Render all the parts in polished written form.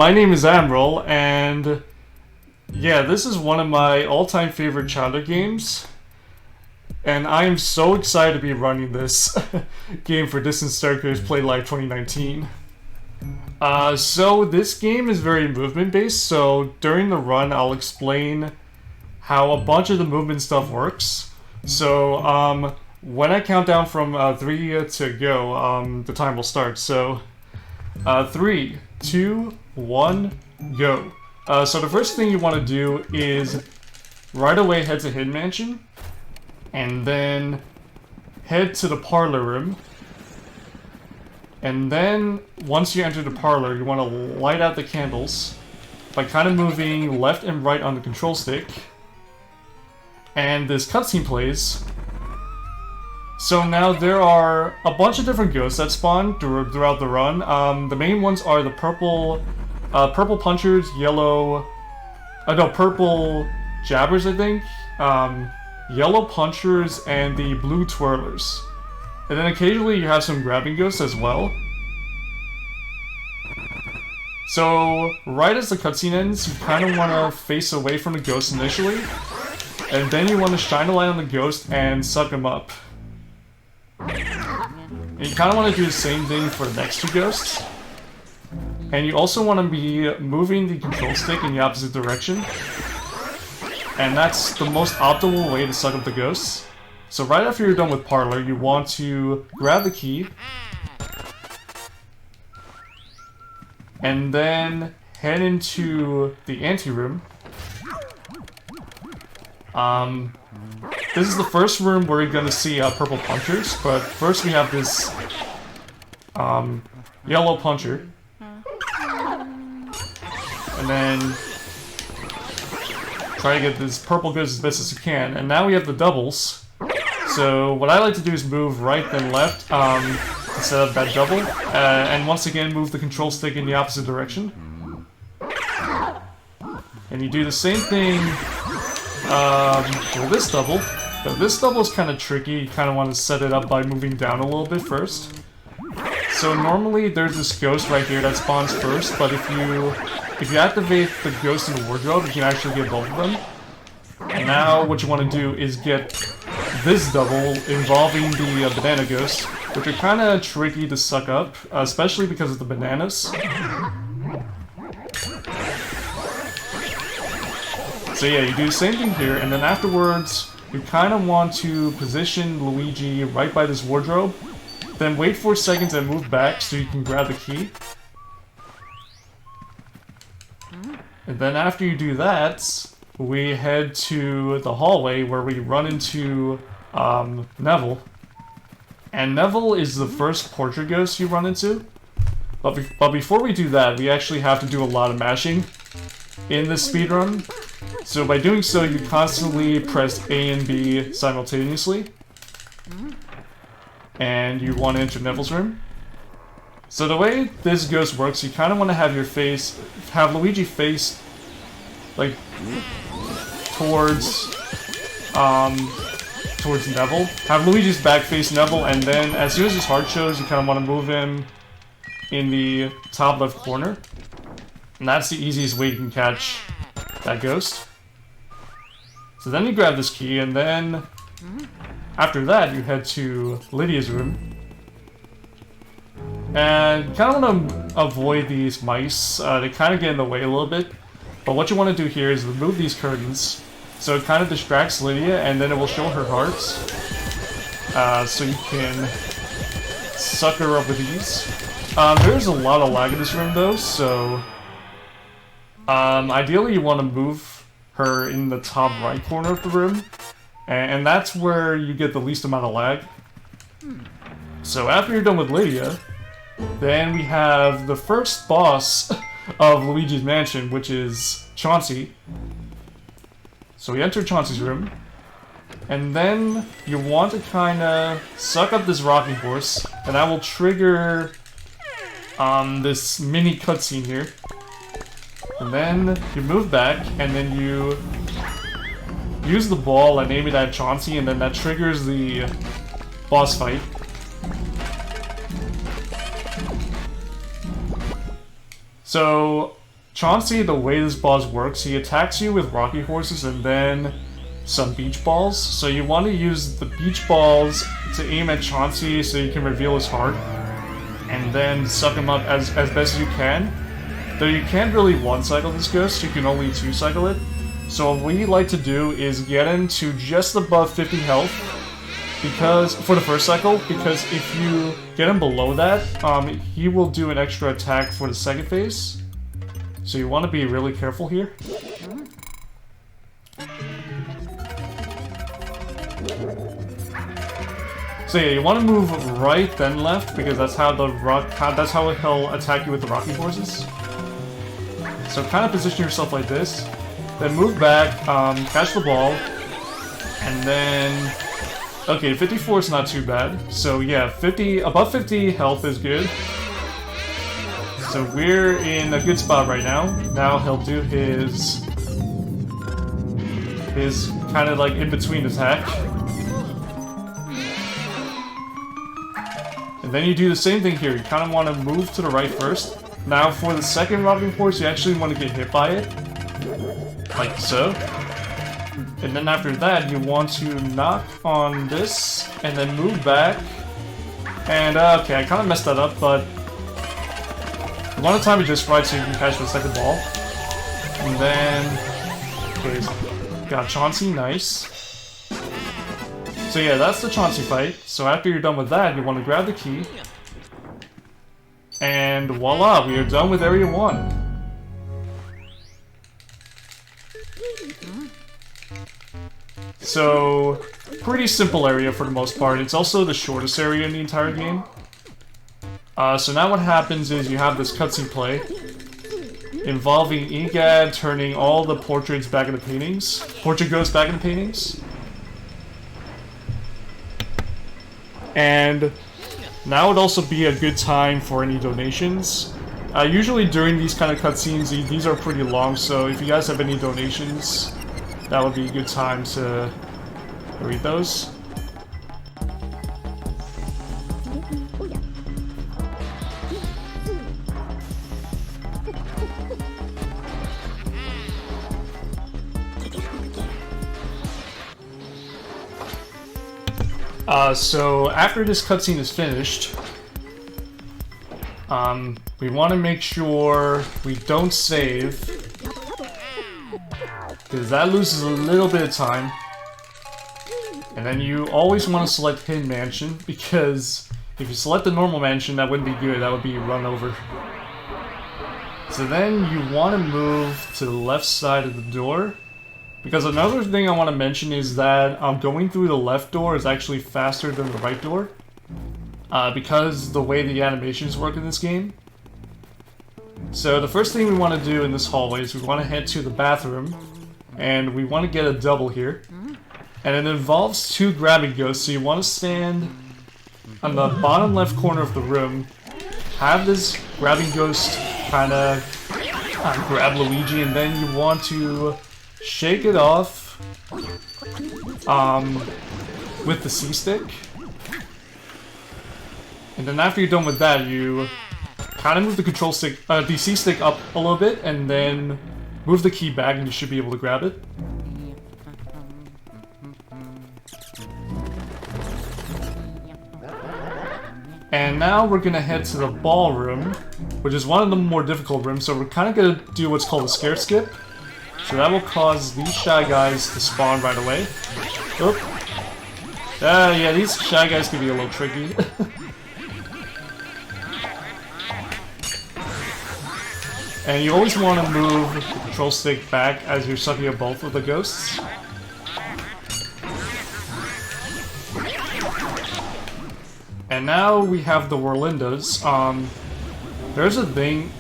My name is Admiral, and yeah, this is one of my all-time favorite childhood games. And I am so excited to be running this game for Distant Starkers Play Live 2019. So this game is very movement-based, so during the run I'll explain how a bunch of the movement stuff works. So, when I count down from 3 to go, the time will start. So, 3, 2, 1, go. So the first thing you want to do is right away head to Hidden Mansion, and then head to the parlor room. And then, once you enter the parlor, you want to light out the candles by kind of moving left and right on the control stick. And this cutscene plays. So now there are a bunch of different ghosts that spawn throughout the run. The main ones are the purple punchers, purple jabbers, I think, yellow punchers, and the blue twirlers. And then occasionally you have some grabbing ghosts as well. So right as the cutscene ends, you kind of want to face away from the ghost initially, and then you want to shine a light on the ghost and suck him up. And you kind of want to do the same thing for the next two ghosts. And you also want to be moving the control stick in the opposite direction. And that's the most optimal way to suck up the ghosts. So right after you're done with Parlor, you want to grab the key. And then head into the anteroom. This is the first room where you're gonna see purple punchers, but first we have this yellow puncher. And then try to get this purple ghost as best as you can. And now we have the doubles. So what I like to do is move right then left instead of that double. And once again move the control stick in the opposite direction. And you do the same thing for this double. But this double is kind of tricky. You kind of want to set it up by moving down a little bit first. So normally there's this ghost right here that spawns first, but if you activate the ghost in the wardrobe, you can actually get both of them. And now what you want to do is get this double involving the banana ghost, which are kind of tricky to suck up, especially because of the bananas. So yeah, you do the same thing here, and then afterwards, you kind of want to position Luigi right by this wardrobe, then wait 4 seconds and move back so you can grab the key. And then after you do that, we head to the hallway where we run into Neville. And Neville is the first portrait ghost you run into. But before we do that, we actually have to do a lot of mashing in this speedrun. So by doing so, you constantly press A and B simultaneously. And you want to enter Neville's room. So the way this ghost works, you kind of want to have Luigi face, like, towards Neville. Have Luigi's back face Neville, and then as soon as his heart shows, you kind of want to move him in the top left corner. And that's the easiest way you can catch that ghost. So then you grab this key, and then after that you head to Lydia's room. And you kind of want to avoid these mice. They kind of get in the way a little bit. But what you want to do here is remove these curtains. So it kind of distracts Lydia, and then it will show her hearts. So you can suck her up with these. There's a lot of lag in this room though, so ideally you want to move her in the top right corner of the room. And that's where you get the least amount of lag. So after you're done with Lydia, then we have the first boss of Luigi's Mansion, which is Chauncey. So we enter Chauncey's room, and then you want to kind of suck up this rocking horse, and that will trigger this mini cutscene here. And then you move back, and then you use the ball and aim it at Chauncey, and then that triggers the boss fight. So Chauncey, the way this boss works, he attacks you with rocky horses and then some beach balls. So you want to use the beach balls to aim at Chauncey so you can reveal his heart. And then suck him up as best as you can. Though you can't really one-cycle this ghost, you can only two-cycle it. So what we like to do is get him to just above 50 health because for the first cycle, because if you get him below that, he will do an extra attack for the second phase. So you want to be really careful here. So yeah, you want to move right then left because that's how he'll attack you with the rocking horses. So kind of position yourself like this, then move back, catch the ball, and then okay, 54 is not too bad. So yeah, above 50 health is good. So we're in a good spot right now. Now he'll do his kind of like in between attack. And then you do the same thing here. You kind of want to move to the right first. Now for the second rocking horse, you actually want to get hit by it. Like so. And then after that, you want to knock on this, and then move back. And okay, I kind of messed that up, but you want to time it just right so you can catch the second ball. And then, okay, got Chauncey, nice. So yeah, that's the Chauncey fight. So after you're done with that, you want to grab the key. And voila, we are done with Area 1. So, pretty simple area for the most part. It's also the shortest area in the entire game. So now what happens is you have this cutscene play involving Egad turning all the portraits back into paintings. Portrait ghosts back into paintings. And now would also be a good time for any donations. Usually during these kind of cutscenes, these are pretty long, so if you guys have any donations, that would be a good time to read those. So after this cutscene is finished, we want to make sure we don't save, because that loses a little bit of time. And then you always want to select Hidden Mansion, because if you select the normal mansion, that wouldn't be good, that would be run over. So then you want to move to the left side of the door. Because another thing I want to mention is that going through the left door is actually faster than the right door. Because the way the animations work in this game. So the first thing we want to do in this hallway is we want to head to the bathroom. And we want to get a double here. And it involves two grabbing ghosts, so you want to stand on the bottom left corner of the room. Have this grabbing ghost kind of grab Luigi, and then you want to shake it off with the C-stick. And then after you're done with that, you kind of move the control stick, the C-stick up a little bit, and then move the key back and you should be able to grab it. And now we're gonna head to the ballroom, which is one of the more difficult rooms, so we're kind of gonna do what's called a scare skip. So that will cause these shy guys to spawn right away. Oop. Yeah, these shy guys can be a little tricky. And you always want to move the control stick back as you're sucking up both of the ghosts. And now we have the Whirlindas. There's a thing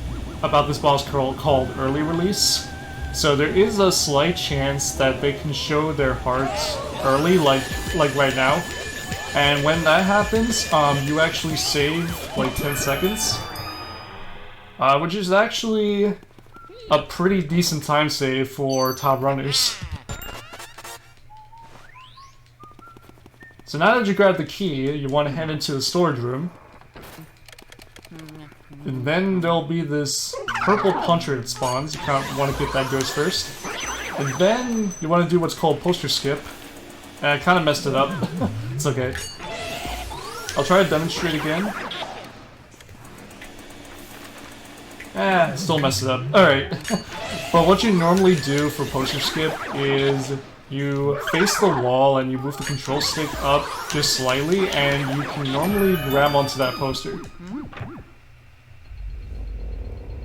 about this boss called early release. So there is a slight chance that they can show their hearts early, like right now. And when that happens, you actually save like 10 seconds. Which is actually a pretty decent time save for top runners. So now that you grab the key, you want to head into the storage room. And then there'll be this purple puncher that spawns. You kind of want to get that ghost first. And then you want to do what's called poster skip. And I kind of messed it up. It's okay. I'll try to demonstrate again. Still messed it up. Alright. But what you normally do for poster skip is you face the wall and you move the control stick up just slightly, and you can normally grab onto that poster.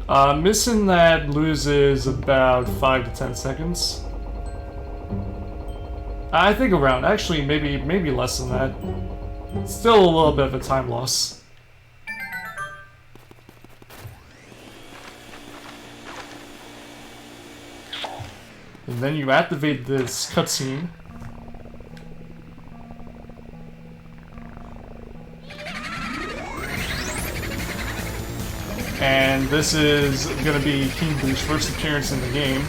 Missing that loses about 5 to 10 seconds. I think around. Actually, maybe less than that. Still a little bit of a time loss. And then you activate this cutscene. And this is gonna be King Boo's first appearance in the game.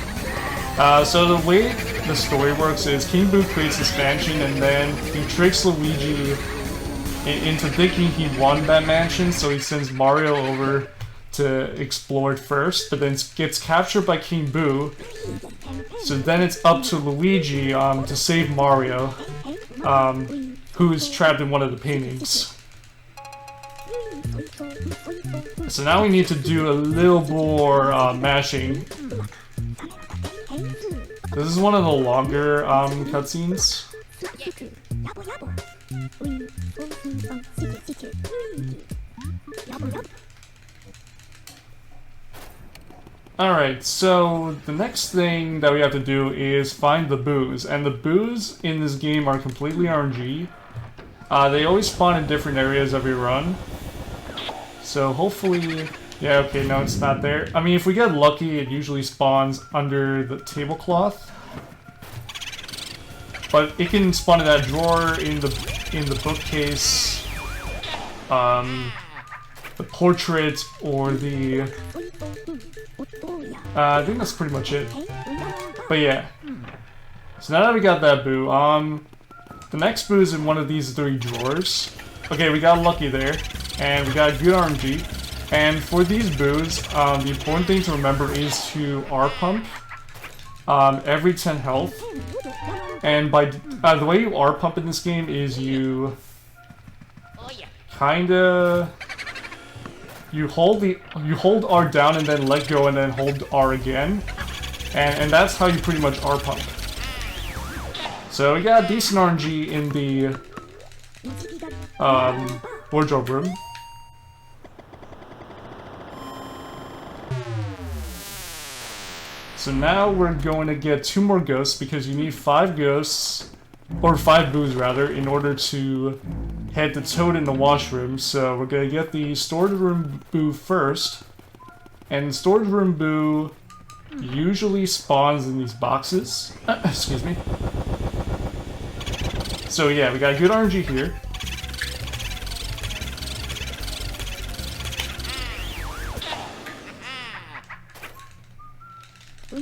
So the way the story works is King Boo creates this mansion, and then he tricks Luigi into thinking he won that mansion, so he sends Mario over to explore it first, but then gets captured by King Boo. So then it's up to Luigi to save Mario, who is trapped in one of the paintings. So now we need to do a little more mashing. This is one of the longer cutscenes. Alright, so the next thing that we have to do is find the boos, and the boos in this game are completely RNG. They always spawn in different areas every run. So hopefully... Yeah, okay, no, it's not there. I mean, if we get lucky, it usually spawns under the tablecloth. But it can spawn in that drawer, in the bookcase, the portrait, or the... I think that's pretty much it. But yeah. So now that we got that boo, the next boo is in one of these 3 drawers. Okay, we got lucky there, and we got good RNG. And for these boos, the important thing to remember is to R-pump every 10 health. And by the way you R-pump in this game is you kinda... You hold R down and then let go and then hold R again. And that's how you pretty much R-pump. So we got decent RNG in the wardrobe room. So now we're going to get 2 more ghosts because you need 5 ghosts, or 5 boos rather, in order to head to Toad in the washroom. So we're going to get the storage room boo first. And storage room boo usually spawns in these boxes. Excuse me. So yeah, we got good RNG here.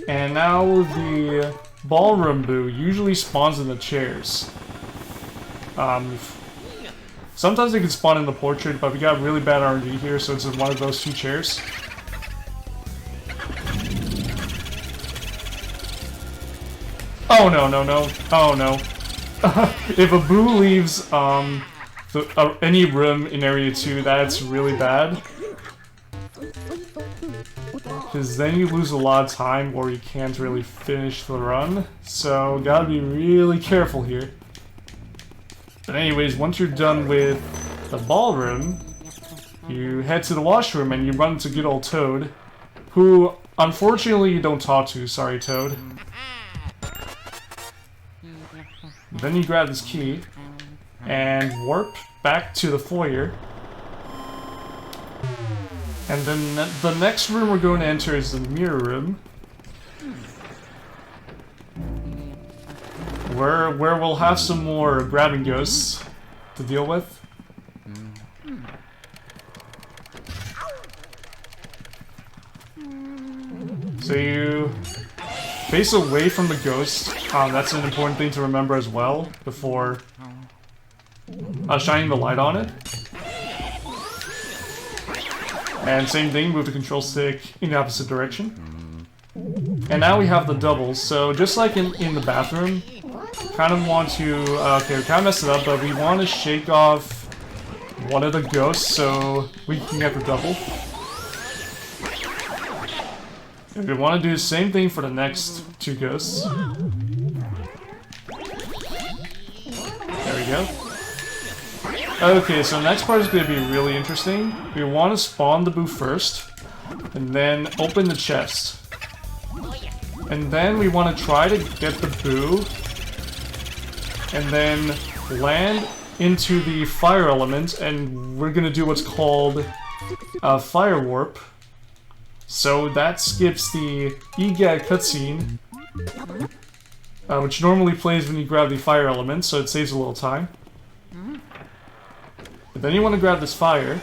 And now the ballroom boo usually spawns in the chairs. Sometimes they can spawn in the portrait, but we got really bad RNG here, so it's in one of those 2 chairs. Oh no, no, no. Oh no. If a boo leaves any room in area 2, that's really bad. Because then you lose a lot of time or you can't really finish the run. So gotta be really careful here. But anyways, once you're done with the ballroom, you head to the washroom and you run into good old Toad, who unfortunately you don't talk to. Sorry, Toad. Then you grab this key and warp back to the foyer. And then the next room we're going to enter is the mirror room. Where we'll have some more grabbing ghosts to deal with. So you face away from the ghost. That's an important thing to remember as well before shining the light on it. And same thing, move the control stick in the opposite direction. And now we have the doubles, so just like in the bathroom, kind of want to, okay, we kind of messed it up, but we want to shake off one of the ghosts so we can get the double. And we want to do the same thing for the next two ghosts. There we go. Okay, so the next part is going to be really interesting. We want to spawn the boo first, and then open the chest. And then we want to try to get the boo, and then land into the fire element, and we're going to do what's called a fire warp. So that skips the EGAT cutscene, which normally plays when you grab the fire element, so it saves a little time. But then you want to grab this fire.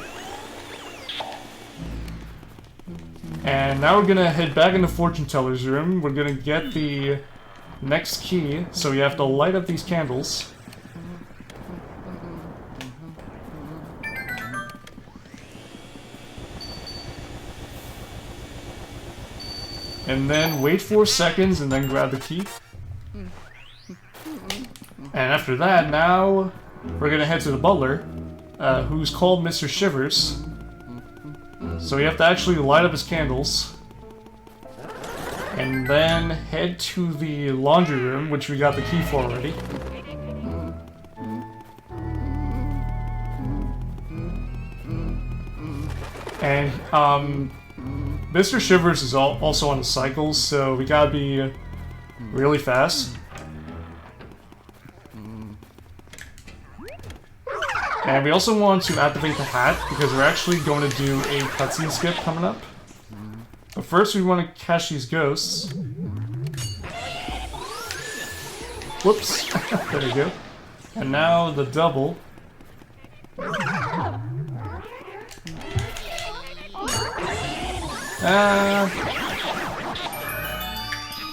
And now we're gonna head back in the fortune teller's room. We're gonna get the next key, so we have to light up these candles. And then wait 4 seconds and then grab the key. And after that, now we're gonna head to the butler, who's called Mr. Shivers. So we have to actually light up his candles. And then head to the laundry room, which we got the key for already. And, Mr. Shivers is also on a cycle, so we gotta be really fast. And we also want to activate the hat, because we're actually going to do a cutscene skip coming up. But first we want to catch these ghosts. Whoops. There we go. And now the double.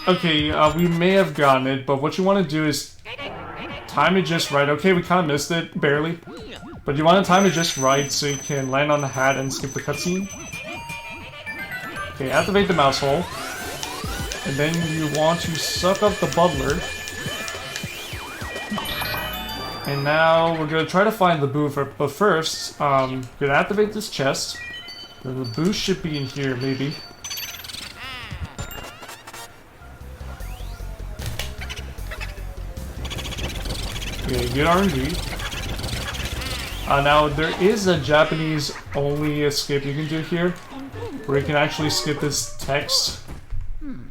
Okay, we may have gotten it, but what you want to do is time it just right. Okay, we kind of missed it, barely. But you want to time it just right so you can land on the hat and skip the cutscene. Okay, activate the mouse hole. And then you want to suck up the butler. And now we're going to try to find the boo, but first, we're going to activate this chest. Then the boo should be in here, maybe. Okay, good RNG. Now, there is a Japanese-only escape you can do here, where you can actually skip this text.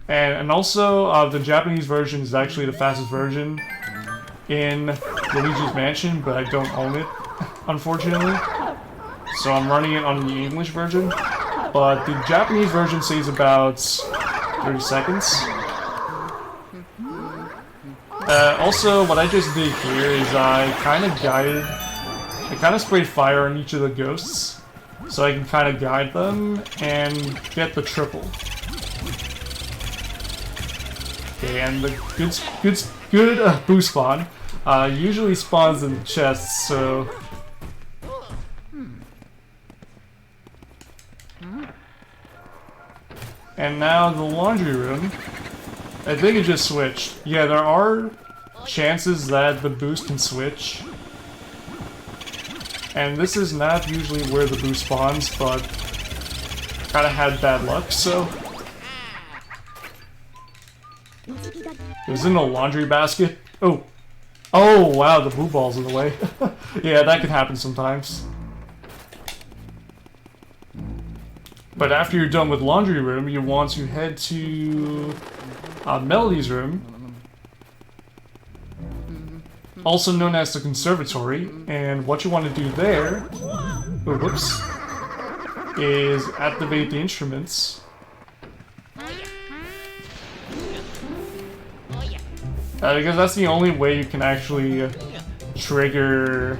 And also, the Japanese version is actually the fastest version in Luigi's Mansion, but I don't own it, unfortunately. So I'm running it on the English version. But the Japanese version saves about 30 seconds. Also, what I just did here is I kind of sprayed fire on each of the ghosts, so I can kind of guide them and get the triple. Okay, and the good boo spawn usually spawns in chests, so. And now the laundry room. I think it just switched. Yeah, there are chances that the boost can switch. And this is not usually where the boo spawns, but kinda had bad luck, so. It was in a laundry basket. Oh. Oh, wow, the boo ball's in the way. Yeah, that can happen sometimes. But after you're done with laundry room, you want to head to Melody's room, also known as the conservatory, and what you want to do there, oh, whoops, is activate the instruments. Because that's the only way you can actually trigger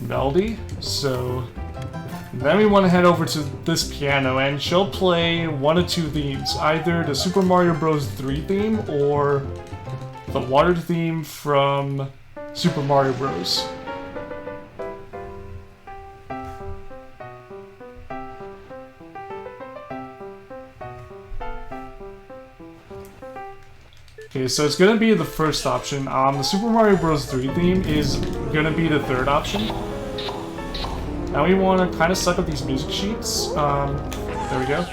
Melody, so then we want to head over to this piano, and she'll play one of two themes, either the Super Mario Bros. 3 theme or the water theme from Super Mario Bros. Okay, so it's gonna be the first option. The Super Mario Bros. 3 theme is gonna be the third option. Now we want to kind of suck up these music sheets. There we go.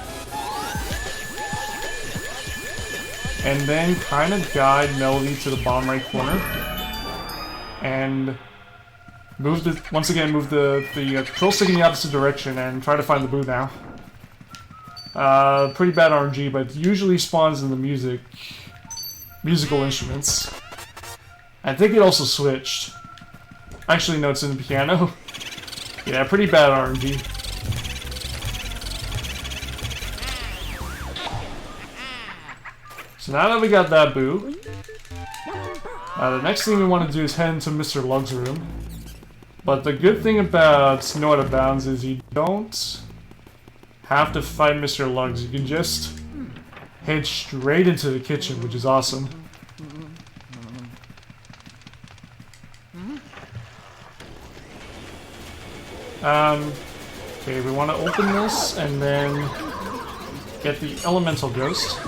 And then kind of guide Melody to the bottom right corner. And move the, once again, move the control stick in the opposite direction and try to find the boo now. Pretty bad RNG, but it usually spawns in the musical instruments. I think it also switched. Actually, no, it's in the piano. Yeah, pretty bad RNG. So now that we got that boo, the next thing we want to do is head into Mr. Lug's room. But the good thing about No Out of Bounds is you don't have to fight Mr. Lugs. You can just head straight into the kitchen, which is awesome. Okay, we want to open this and then get the elemental ghost.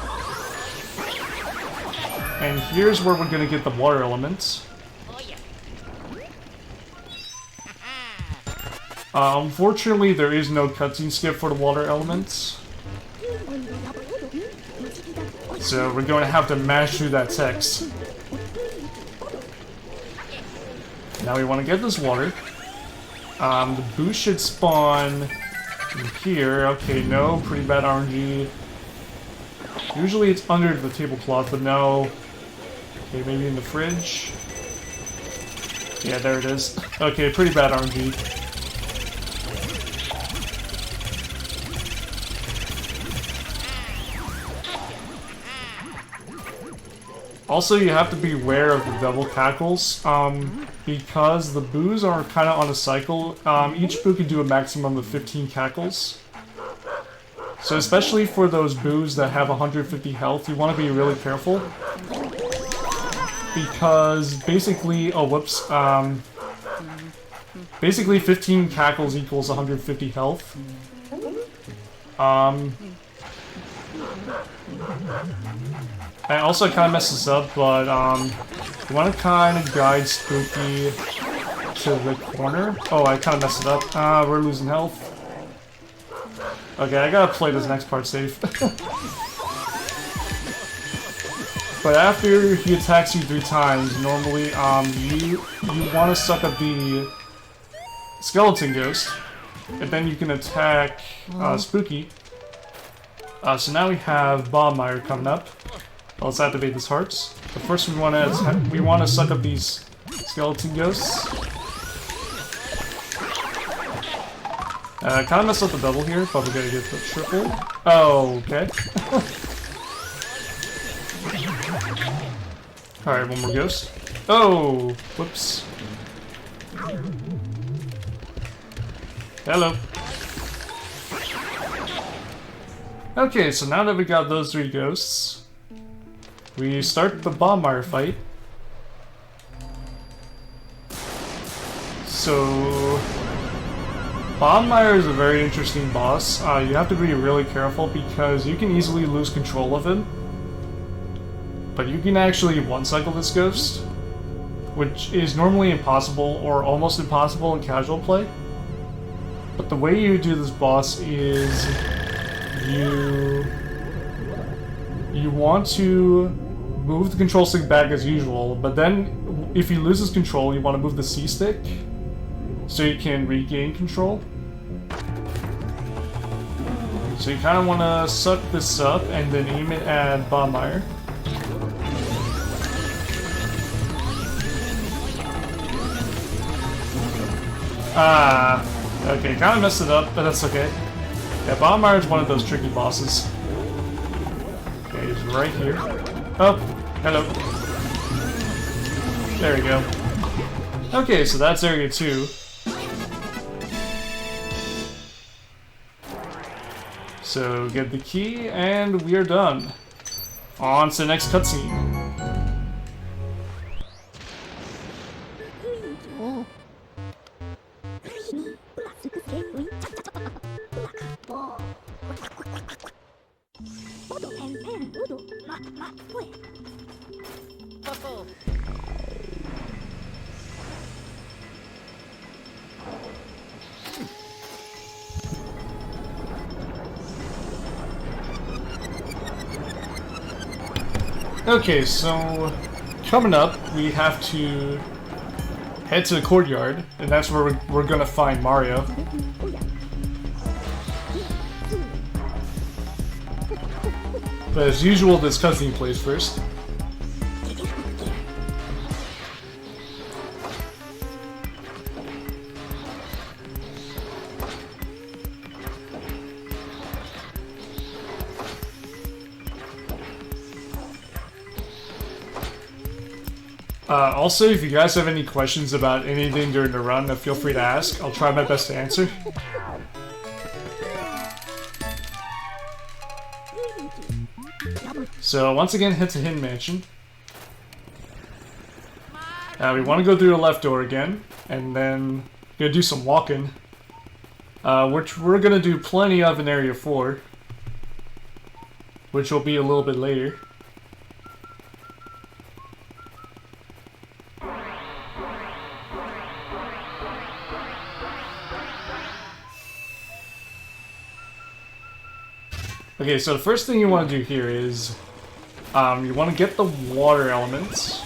And here's where we're going to get the water elements. Unfortunately, there is no cutscene skip for the water elements. So we're going to have to mash through that text. Now we want to get this water. The boo should spawn in here. Okay, no, pretty bad RNG. Usually it's under the tablecloth, but no. Okay, maybe in the fridge. Yeah, there it is. Okay, pretty bad RNG. Also, you have to be aware of the double cackles, because the boos are kind of on a cycle. Each boo can do a maximum of 15 cackles. So especially for those boos that have 150 health, you want to be really careful. Because basically, oh whoops, basically 15 cackles equals 150 health. And also it kind of messes up, but you want to kind of guide Spooky to the corner. Oh, I kind of messed it up. We're losing health. Okay, I gotta play this next part safe. But after he attacks you 3 times, normally you want to suck up the skeleton ghost, and then you can attack Spooky. So now we have Bonfire coming up. Let's activate his hearts. But first we want to suck up these skeleton ghosts. Kind of messed up the double here, but we're gonna get the triple. Oh, okay. Alright, one more ghost. Oh, whoops. Hello. Okay, so now that we got those 3 ghosts, we start the bonfire fight. So, Bonfire is a very interesting boss. You have to be really careful because you can easily lose control of him. But you can actually one-cycle this ghost, which is normally impossible or almost impossible in casual play. But the way you do this boss is you want to move the control stick back as usual, but then if he loses control, you want to move the C stick so you can regain control. So you kind of want to suck this up and then aim it at Bonfire. Okay, kind of messed it up, but that's okay. Yeah, Bonfire is one of those tricky bosses. Okay, he's right here. Oh, hello. There we go. Okay, so that's area 2. So get the key, and we are done. On to the next cutscene. Okay, so coming up, we have to head to the courtyard, and that's where we're gonna find Mario. But as usual, this cutscene plays first. Also, if you guys have any questions about anything during the run, feel free to ask. I'll try my best to answer. So, once again, head to Hidden Mansion. We want to go through the left door again, and then gonna do some walking. Which we're gonna do plenty of in Area 4. Which will be a little bit later. Okay, so the first thing you want to do here is you want to get the water elements,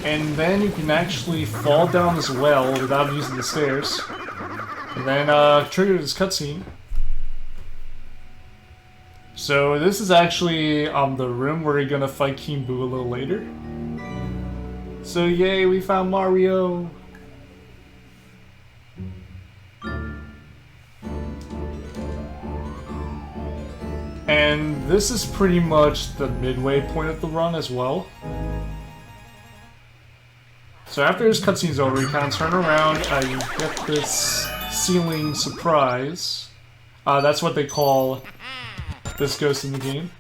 and then you can actually fall down this well without using the stairs, and then trigger this cutscene. So this is actually the room where you're gonna fight King Boo a little later. So yay, we found Mario! And this is pretty much the midway point of the run as well. So after this cutscene's over, you kind of turn around, you get this ceiling surprise. That's what they call this ghost in the game.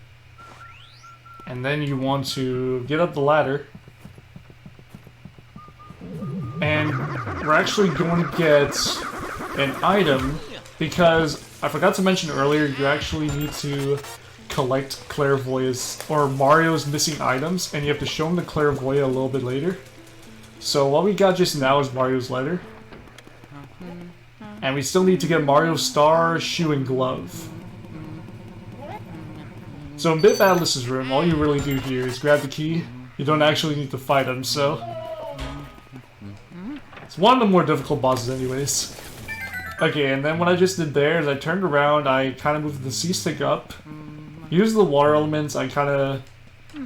And then you want to get up the ladder. And we're actually going to get an item, because I forgot to mention earlier, you actually need to collect Clairvoyant's, or Mario's missing items, and you have to show him the Clairvoyant a little bit later. So what we got just now is Mario's letter. And we still need to get Mario's star, shoe, and glove. So in Biff Atlas's room, all you really do here is grab the key. You don't actually need to fight him, so... It's one of the more difficult bosses anyways. Okay, and then what I just did there is I turned around, I kind of moved the C-stick up, used the water elements, I kind of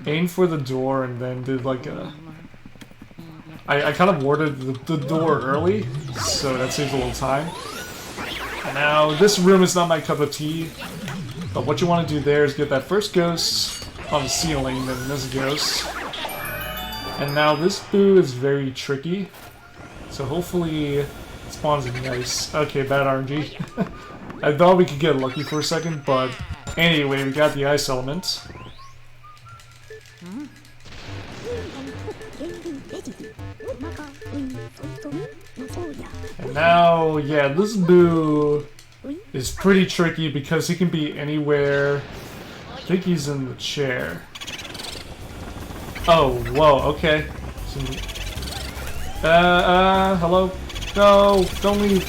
aimed for the door, and then did like a... I kind of warded the door early, so that saves a little time. And now, this room is not my cup of tea, but what you want to do there is get that first ghost on the ceiling, then this ghost. And now this Boo is very tricky, so hopefully... spawns in nice. Okay, bad RNG. I thought we could get lucky for a second, but anyway, we got the ice element. And now, yeah, this Boo is pretty tricky because he can be anywhere. I think he's in the chair. Oh, whoa, okay. Hello? No, don't leave.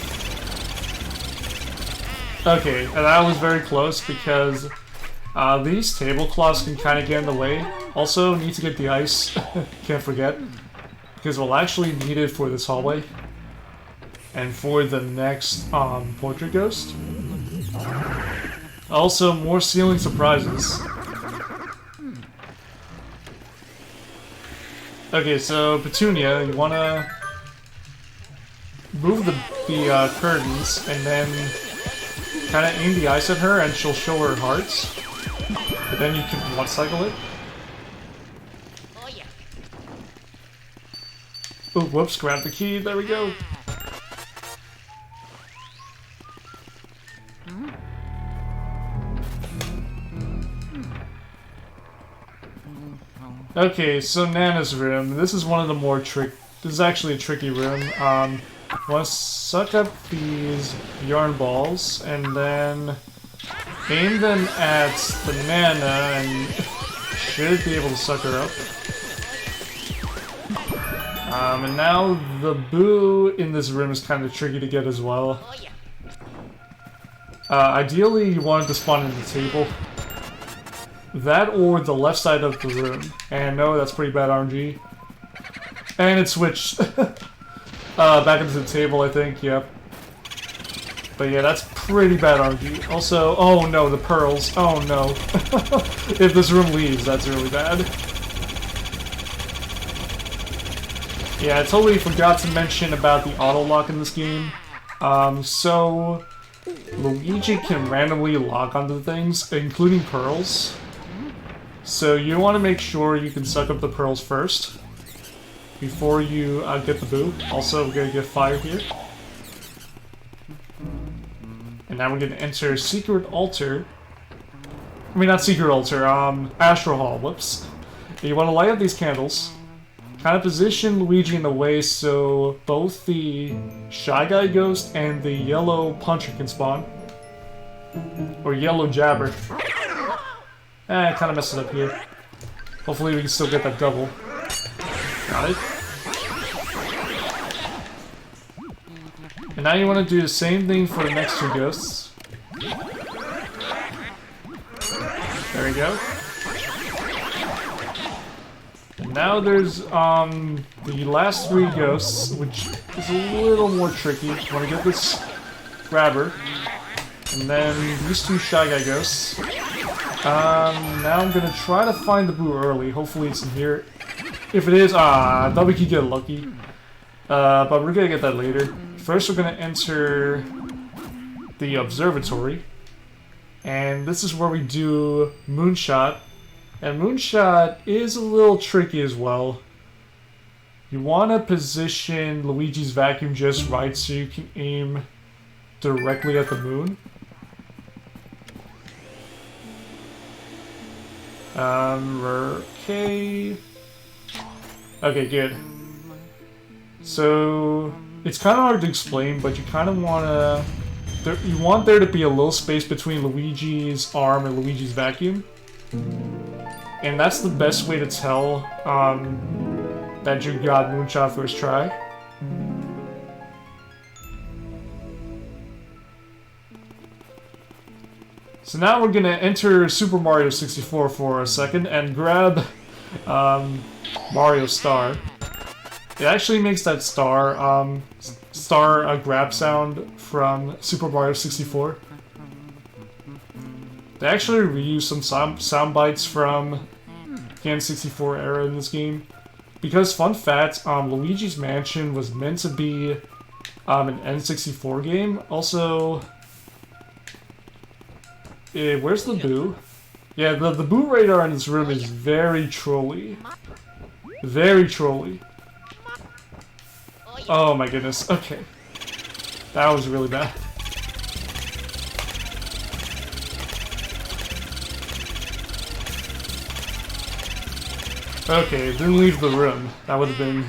Okay, and that was very close because these tablecloths can kind of get in the way. Also, need to get the ice, can't forget, because we'll actually need it for this hallway. And for the next portrait ghost. Also, more ceiling surprises. Okay, so Petunia, you wanna move the curtains and then kind of aim the ice at her and she'll show her hearts. But then you can one-cycle it. Oh, whoops, grab the key, there we go. Okay, so Nana's room. This is one of the more this is actually a tricky room. Want to suck up these yarn balls and then aim them at the Nana and should be able to suck her up. And now the boo in this room is kind of tricky to get as well. Ideally, you want it to spawn in the table. That or the left side of the room. And no, that's pretty bad RNG. And it switched back into the table, I think, yep. But yeah, that's pretty bad RNG. Also, oh no, the pearls. Oh no. If this room leaves, that's really bad. Yeah, I totally forgot to mention about the auto lock in this game. So Luigi can randomly lock onto things, including pearls. So you want to make sure you can suck up the pearls first before you get the boo. Also, we're gonna get fire here. And now we're gonna enter Secret Altar. I mean, not Secret Altar, Astral Hall, whoops. You want to light up these candles. Kind of position Luigi in the way so both the Shy Guy Ghost and the Yellow Puncher can spawn. Or Yellow Jabber. I kind of messed it up here. Hopefully we can still get that double. Got it. And now you want to do the same thing for the next two ghosts. There we go. And now there's the last three ghosts, which is a little more tricky. You want to get this grabber. And then these two Shy Guy ghosts. Now I'm gonna try to find the boo early. Hopefully it's in here. If it is, I thought we could get lucky. But we're gonna get that later. First we're gonna enter the observatory. And this is where we do Moonshot. And Moonshot is a little tricky as well. You wanna position Luigi's vacuum just right so you can aim directly at the moon. Okay. Okay, good. So it's kind of hard to explain, but you kind of want there to be a little space between Luigi's arm and Luigi's vacuum, and that's the best way to tell that you got Moonshot first try. So now we're gonna enter Super Mario 64 for a second and grab Mario Star. It actually makes that star grab sound from Super Mario 64. They actually reuse some sound bites from the N64 era in this game. Because, fun fact, Luigi's Mansion was meant to be an N64 game. Also, where's the boo? Yeah, the boo radar in this room is very trolly. Very trolly. Oh my goodness, okay. That was really bad. Okay, didn't leave the room. That would have been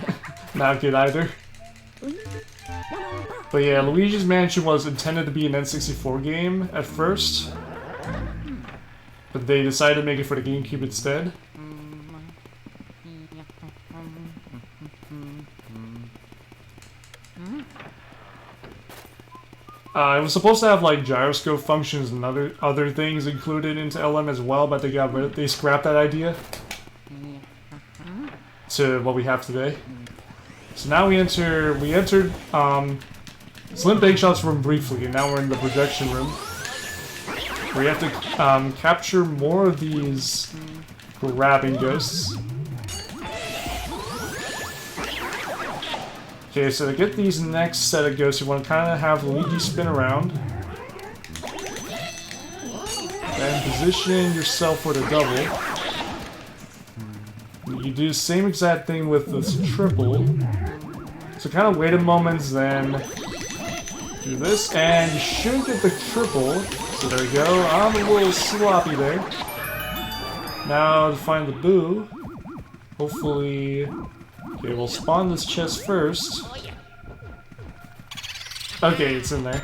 not good either. But yeah, Luigi's Mansion was intended to be an N64 game at first. But they decided to make it for the GameCube instead. It was supposed to have like gyroscope functions and other things included into LM as well, but they scrapped that idea to what we have today. So now we entered Slim Big Shot's room briefly, and now we're in the projection room, where you have to capture more of these grabbing ghosts. Okay, so to get these next set of ghosts, you want to kind of have Luigi spin around. Then position yourself for the double. You do the same exact thing with this triple. So kind of wait a moment, then do this, and you should get the triple. So there we go. I'm a little sloppy there. Now to find the boo. Hopefully... Okay, we'll spawn this chest first. Okay, it's in there.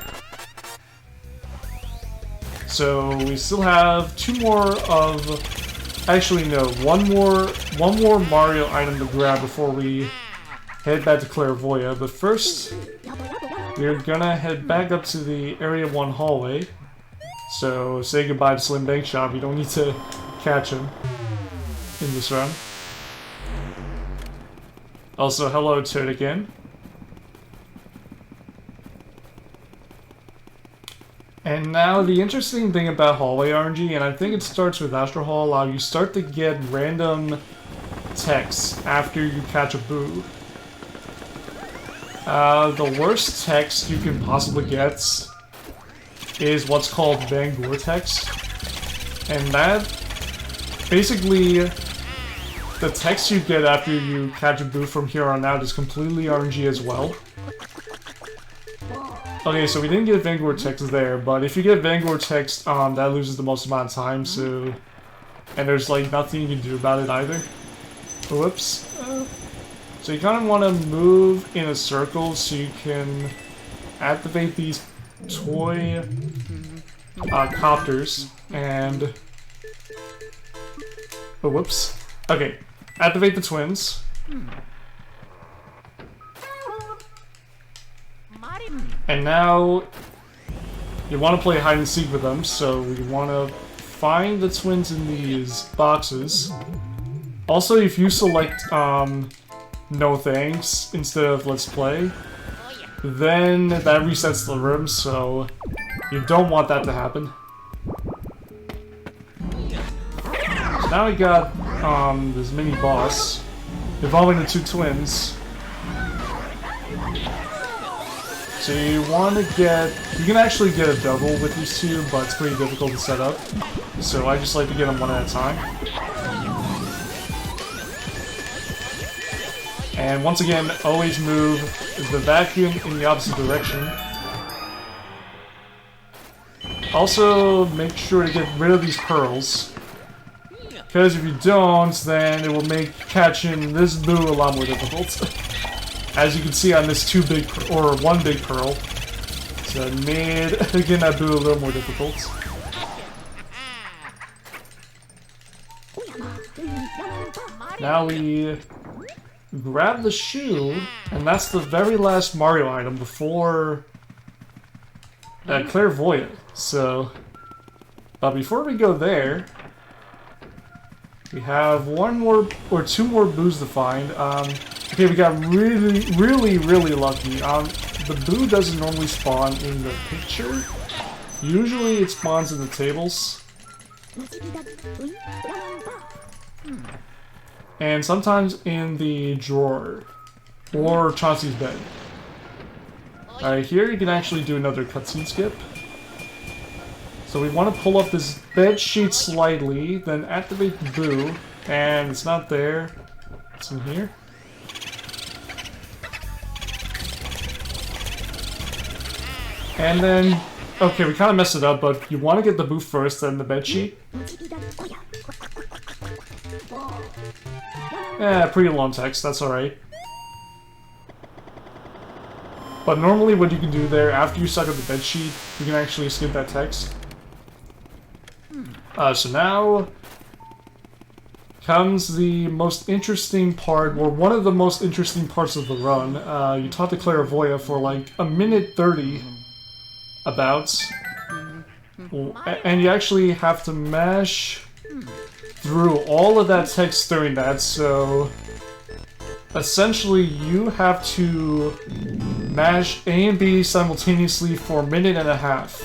So we still have two more of... Actually, no, one more Mario item to grab before we head back to Clairvoya. But first, we're gonna head back up to the Area 1 hallway. So say goodbye to Slim Bank Shop. You don't need to catch him in this run. Also, hello Toad again. And now the interesting thing about hallway RNG, and I think it starts with Astro Hall, you start to get random text after you catch a boo. The worst text you can possibly get is what's called Van text. And that, basically, the text you get after you catch a boo from here on out is completely RNG as well. Okay, so we didn't get Vanguard text there, but if you get Vanguard text, that loses the most amount of time, so... And there's, like, nothing you can do about it either. Whoops. So you kind of want to move in a circle so you can activate these toy copters, and... Oh, whoops. Okay, activate the twins. And now, you want to play hide and seek with them, so we want to find the twins in these boxes. Also, if you select no thanks instead of let's play, then that resets the room, so you don't want that to happen. So now we got this mini boss involving the two twins. So you want to get... You can actually get a double with these two, but it's pretty difficult to set up. So I just like to get them one at a time. And once again, always move the vacuum in the opposite direction. Also, make sure to get rid of these pearls. Because if you don't, then it will make catching this boo a lot more difficult. As you can see on this one big pearl, so it made getting that boo a little more difficult. Now we grab the shoe, and that's the very last Mario item before Clairvoyant. So, before we go there, we have one more or two more boos to find. Okay, we got really lucky. The boo doesn't normally spawn in the picture. Usually it spawns in the tables. And sometimes in the drawer. Or Chauncey's bed. Alright, here you can actually do another cutscene skip. So we want to pull up this bed sheet slightly, then activate the boo. And it's not there. It's in here. And then, okay, we kind of messed it up, but you want to get the boo first, then the bedsheet. Yeah, pretty long text, that's alright. But normally what you can do there, after you suck up the bedsheet, you can actually skip that text. So now comes the most interesting part, or one of the most interesting parts of the run. You talk to Clairvoya for like a minute 30 about, and you actually have to mash through all of that text during that, so essentially you have to mash A and B simultaneously for a minute and a half.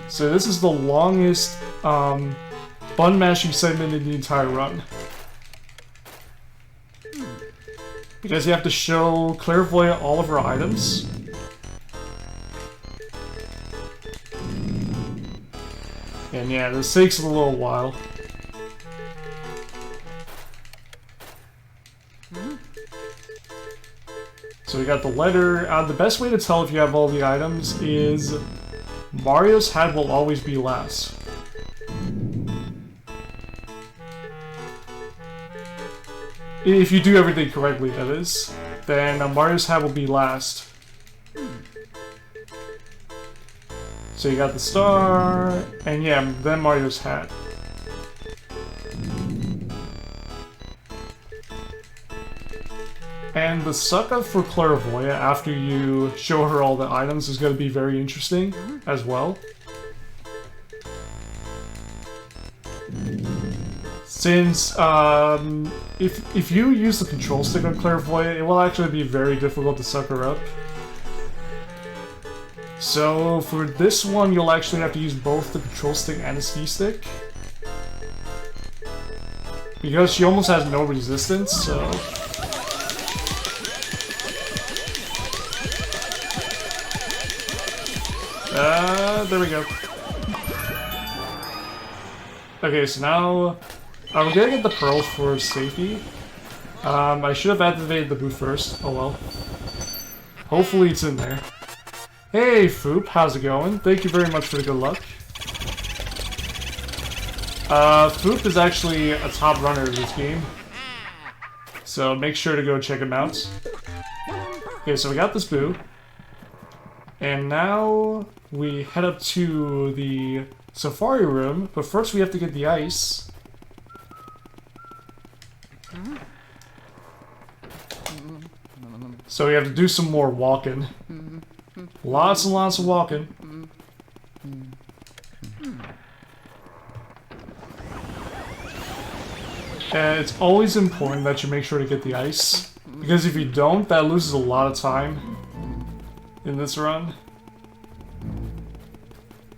So this is the longest button mashing segment in the entire run. Because you have to show Clairvoyant all of her items. And yeah, this takes a little while. So we got the letter. The best way to tell if you have all the items is Mario's hat will always be last. If you do everything correctly, that is. Then Mario's hat will be last. So you got the star, and yeah, then Mario's hat. And the suck-up for Clairvoyant after you show her all the items is going to be very interesting as well. Since, if you use the control stick on Clairvoyant, it will actually be very difficult to suck her up. So, for this one, you'll actually have to use both the control stick and the C stick. Because she almost has no resistance, so... there we go. Okay, so now... we're gonna get the pearls for safety. I should have activated the boot first. Oh well. Hopefully it's in there. Hey, Foop, how's it going? Thank you very much for the good luck. Foop is actually a top runner of this game. So make sure to go check him out. Okay, so we got this boo. And now we head up to the safari room, but first we have to get the ice. So we have to do some more walking. Lots and lots of walking. And it's always important that you make sure to get the ice. Because if you don't, that loses a lot of time in this run.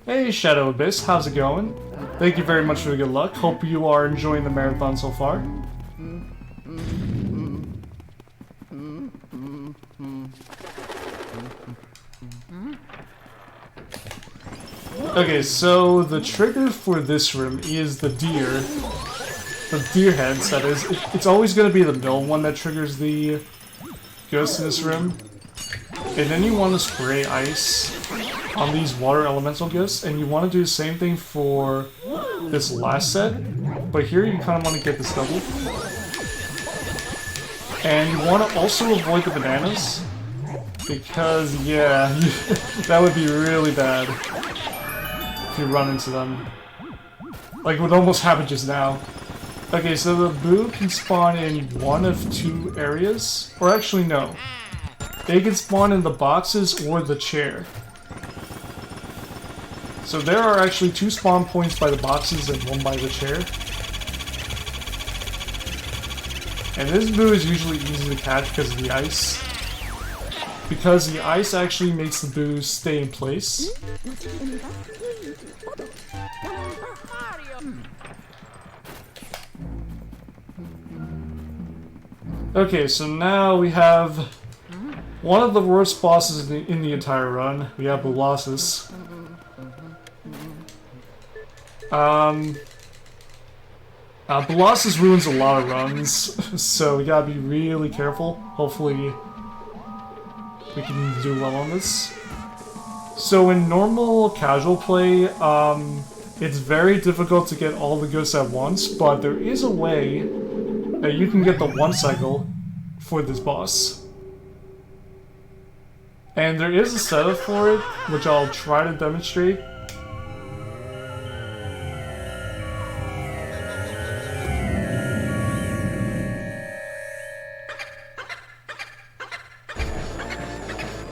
Hey Shadow Abyss, how's it going? Thank you very much for the good luck. Hope you are enjoying the marathon so far. Okay, so the trigger for this room is the deer. The deer heads, that is. It's always going to be the middle one that triggers the ghost in this room. And then you want to spray ice on these water elemental ghosts, and you want to do the same thing for this last set. But here you kind of want to get this double. And you want to also avoid the bananas, because, yeah, that would be really bad if you run into them. Like what almost happened just now. Okay, so the boo can spawn in one of two areas. Or actually, no. They can spawn in the boxes or the chair. So there are actually two spawn points by the boxes and one by the chair. And this boo is usually easy to catch because of the ice. Because the ice actually makes the boo stay in place. Okay, so now we have one of the worst bosses in the entire run. We have Bolossus. Bolossus ruins a lot of runs, so we gotta be really careful. Hopefully we can do well on this. So in normal casual play, it's very difficult to get all the ghosts at once, but there is a way that you can get the one cycle for this boss. And there is a setup for it, which I'll try to demonstrate.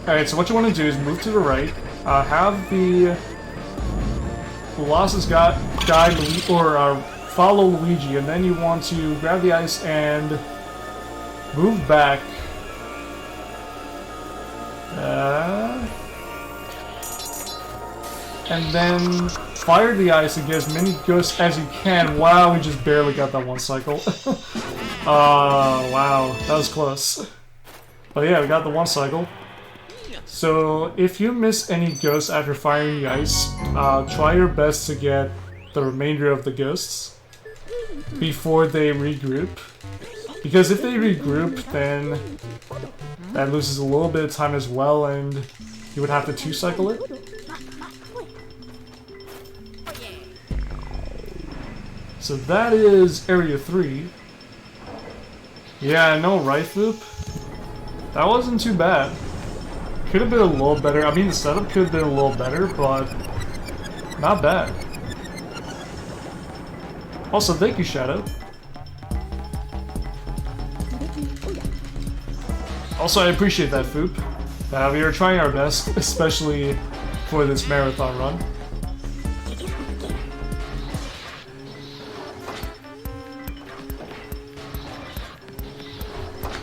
Alright, so what you want to do is move to the right, have the Colossus guide or follow Luigi, and then you want to grab the ice and move back. And then fire the ice and get as many ghosts as you can. Wow, we just barely got that one cycle. Wow, that was close. But yeah, we got the one cycle. So if you miss any ghosts after firing the ice, try your best to get the remainder of the ghosts before they regroup. Because if they regroup, then that loses a little bit of time as well, and you would have to two-cycle it. So that is Area 3. Yeah, I know, right, Foop? That wasn't too bad. Could have been a little better. I mean, the setup could have been a little better, but not bad. Also, thank you, Shadow. Also, I appreciate that, Foop. We are trying our best, especially for this marathon run.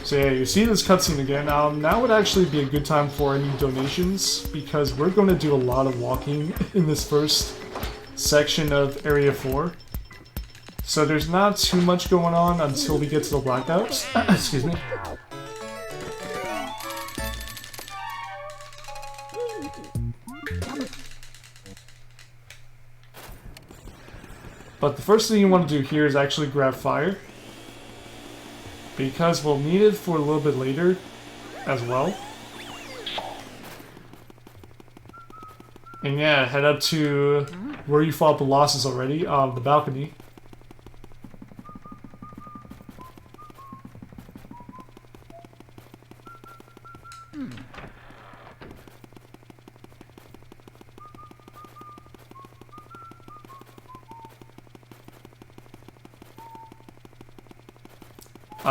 So yeah, you see this cutscene again. Now would actually be a good time for any donations, because we're going to do a lot of walking in this first section of Area 4. So there's not too much going on until we get to the blackouts. Excuse me. But the first thing you want to do here is actually grab fire, because we'll need it for a little bit later as well. And yeah, head up to where you fought the losses already, the balcony.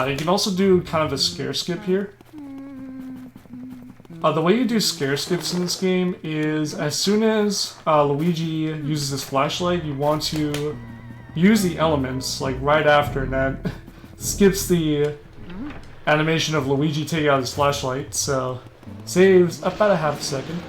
You can also do kind of a scare skip here. The way you do scare skips in this game is as soon as Luigi uses his flashlight, you want to use the elements like right after, and that skips the animation of Luigi taking out his flashlight, so saves about a half a second.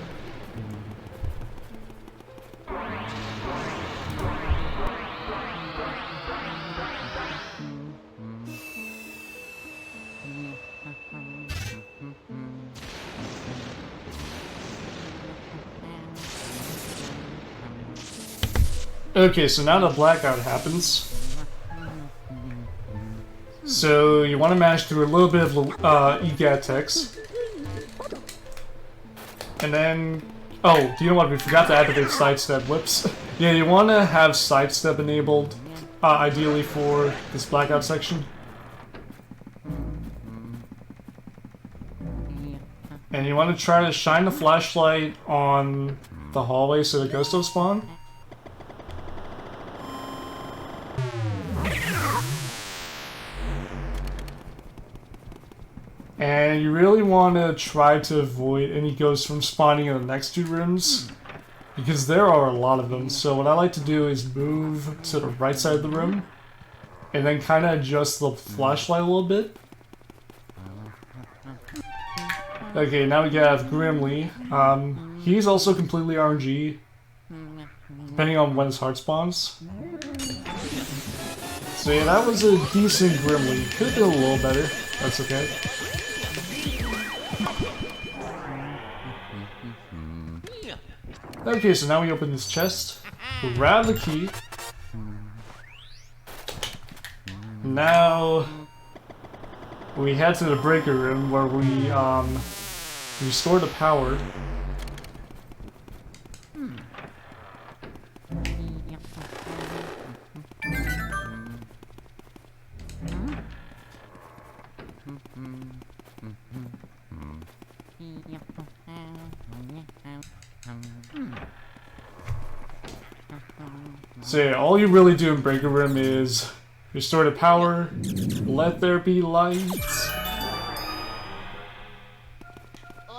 Okay, so now the blackout happens. So you want to mash through a little bit of EGAT text. And then... oh, do you know what? We forgot to activate sidestep. Whoops. Yeah, you want to have sidestep enabled, ideally for this blackout section. And you want to try to shine the flashlight on the hallway so the ghosts don't spawn. And you really want to try to avoid any ghosts from spawning in the next two rooms, because there are a lot of them. So what I like to do is move to the right side of the room, and then kind of adjust the flashlight a little bit. Okay, now we have Grimly. He's also completely RNG, depending on when his heart spawns. So yeah, that was a decent Grimly. Could have been a little better. That's okay. Okay, so now we open this chest, grab the key. Now we head to the breaker room where we restore the power. So yeah, all you really do in Breaker Room is restore the power, let there be lights,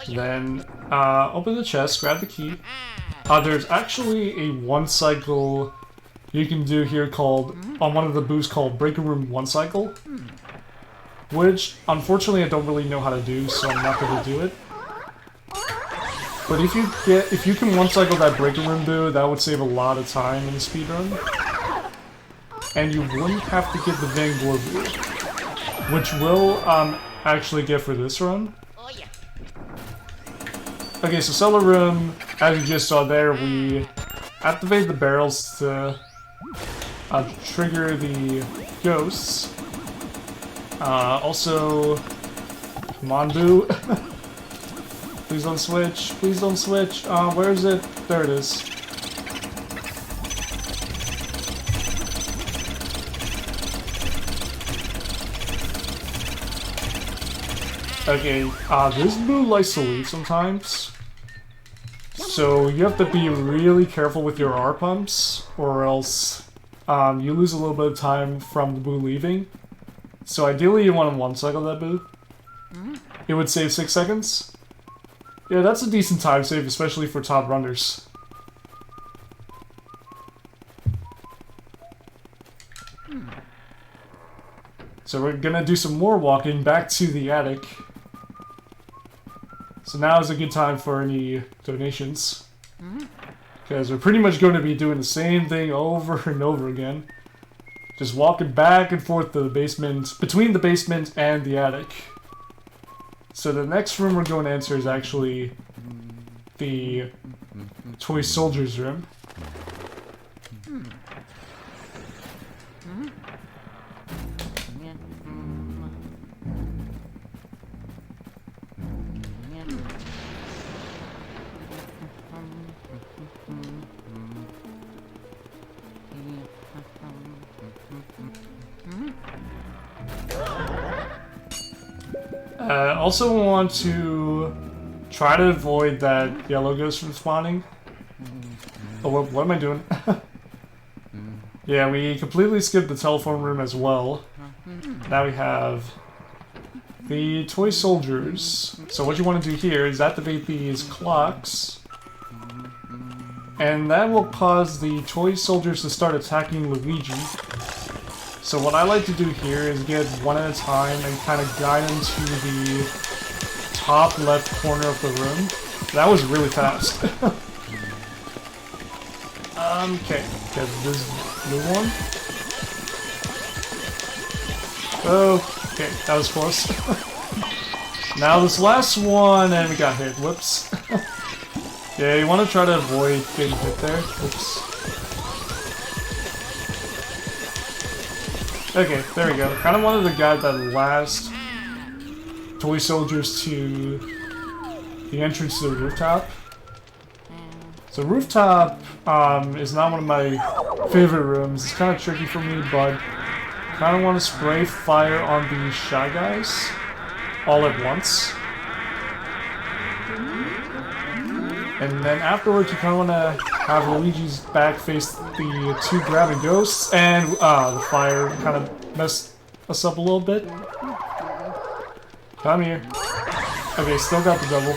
then open the chest, grab the key. There's actually a one cycle you can do here called, on one of the booths called Breaker Room 1 cycle, which unfortunately I don't really know how to do, so I'm not going to do it. But if you can one cycle that Breaker Room boo, that would save a lot of time in the speedrun. And you wouldn't have to get the Vanguard boo, which we'll actually get for this run. Okay, so Cellar Room, as you just saw there, we activate the barrels to trigger the ghosts. Also, come on, boo. Please don't switch. Please don't switch. Where is it? There it is. Okay, this boo likes to leave sometimes. So you have to be really careful with your R pumps, or else you lose a little bit of time from the boo leaving. So ideally you want to one cycle that boo. it would save 6 seconds. Yeah, that's a decent time save, especially for top runners. So we're gonna do some more walking back to the attic. So now is a good time for any donations. Because we're pretty much going to be doing the same thing over and over again. Just walking back and forth to the basement, between the basement and the attic. So the next room we're going to enter is actually the toy soldiers room. I also want to try to avoid that yellow ghost from spawning. Oh, what am I doing? Yeah, we completely skipped the telephone room as well. Now we have the toy soldiers. So what you want to do here is activate these clocks. And that will cause the toy soldiers to start attacking Luigi. So what I like to do here is get one at a time and kind of guide them to the top left corner of the room. That was really fast. Okay, get this blue one. Okay, that was close. Now this last one, and we got hit. Whoops. Yeah, you want to try to avoid getting hit there. Oops. Okay, there we go. Kind of wanted to guide that last toy soldiers to the entrance to the rooftop. So rooftop is not one of my favorite rooms. It's kind of tricky for me, but kind of want to spray fire on the Shy Guys all at once. And then afterwards, you kind of want to have Luigi's back face the two grabbing ghosts, and the fire kind of messed us up a little bit. Come here. Okay, still got the double.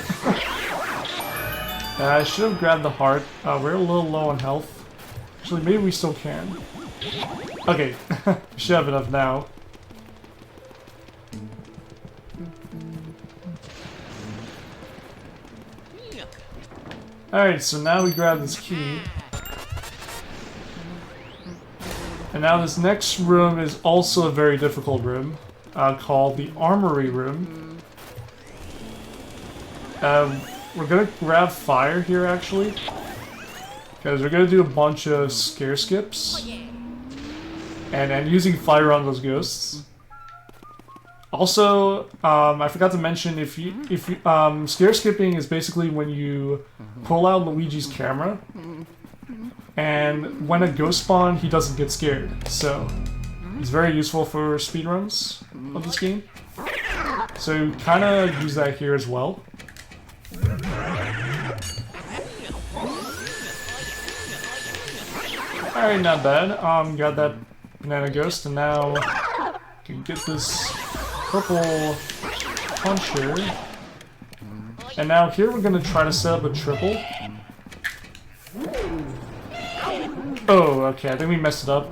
I should have grabbed the heart. We're a little low on health. Actually, maybe we still can. Okay, we should have enough now. Alright, so now we grab this key. And now this next room is also a very difficult room, called the Armory Room. We're gonna grab fire here, actually. Because we're gonna do a bunch of scare skips. And using fire on those ghosts. Also, I forgot to mention, if you scare skipping is basically when you pull out Luigi's camera, and when a ghost spawn, he doesn't get scared. So, it's very useful for speedruns of this game. So, kind of use that here as well. Alright, not bad. Got that banana ghost, and now can get this purple puncher. And now here we're gonna try to set up a triple. Oh, okay, I think we messed it up.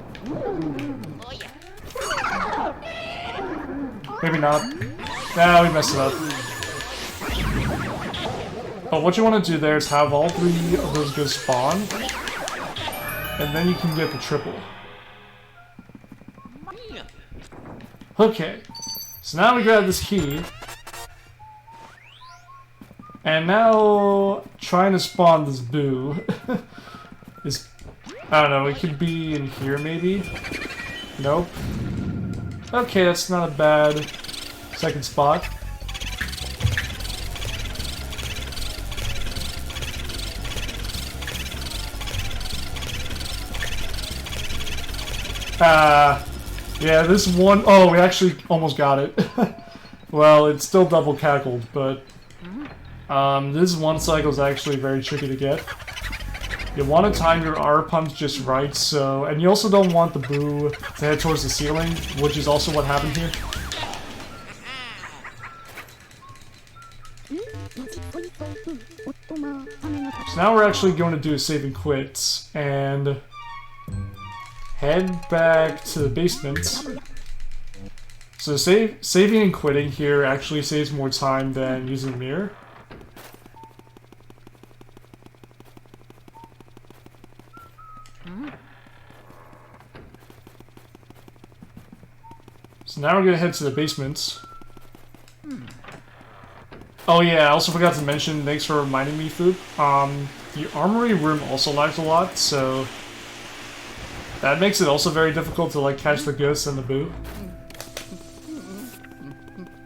Maybe not. Nah, we messed it up. But what you want to do there is have all three of those go spawn, and then you can get the triple. Okay, so now we grab this key, and now trying to spawn this boo is, I don't know, it could be in here maybe? Nope. Okay, that's not a bad second spot. Yeah, this one, oh, we actually almost got it. Well, it's still double cackled, but this one cycle is actually very tricky to get. You want to time your R pumps just right, so, and you also don't want the boo to head towards the ceiling, which is also what happened here. So now we're actually going to do a save and quit and head back to the basement. So saving and quitting here actually saves more time than using the mirror. So now we're gonna head to the basement. Oh yeah, I also forgot to mention, thanks for reminding me, Food. The armory room also lags a lot, so that makes it also very difficult to like catch the ghosts and the boo.